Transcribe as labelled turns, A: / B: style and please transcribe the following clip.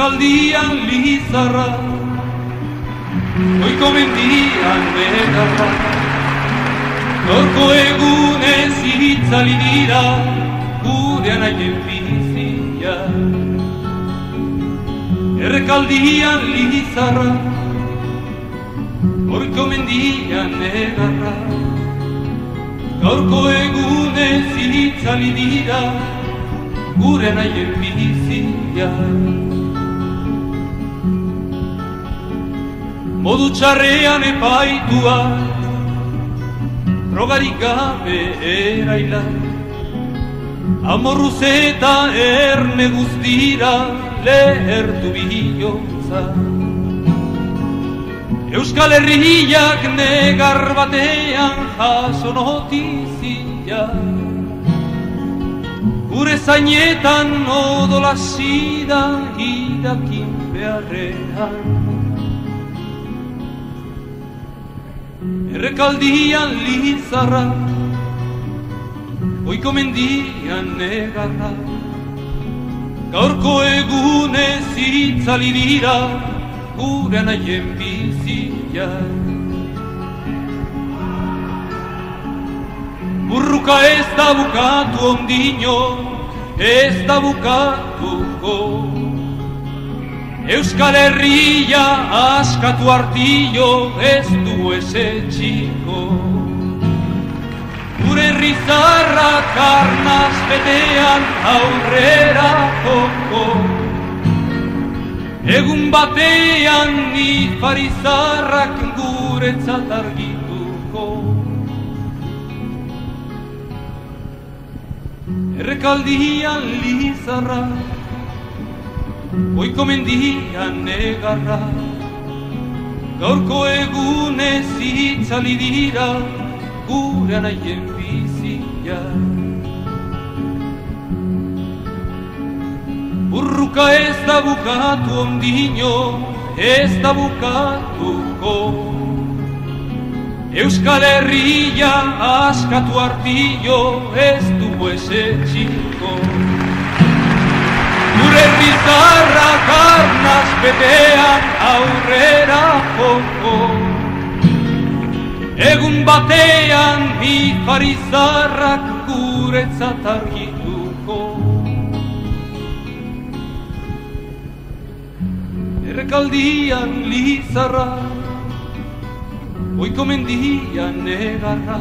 A: Errekaldian lizarra, goiko mendian begarra, gaurko egunez itzali dira gure anaien bizia. Errekaldian lizarra, goiko mendian begarra, gaurko egunez itzali dira gure anaien bizia. Modu txarrean epaitua, drogarik gabe eraila, amorruz eta erne guztira lehertu bihotza. Euskal Herriak negar batean jaso notizia, gure zainetan odola sida irakin beharrean. Errekaldian lizarra, goiko mendian negarra, gaurko egunez itzali dira gure anaien bizia. Burruka ez da bukatu ondino, ez da bukatuko, Euskal Herria askatu artillo ez du esetxiko. Gure herrizarra karnaz betean aurrera joko, egun batean ni farizarrak guretzat argituko. Errekaldian lizarra, goiko mendian negarra, gaurko egunez itzali dira gure anaien bizia. Burruka ez da bukatu ondino, ez da bukatuko, Euskal Herria askatu artillo ez du esetxiko. Gure herrizarra karnaz betean aurrera joko, egun batean bi farizarrak guretzat argituko. Errekaldian lizarra, goiko mendian negarra,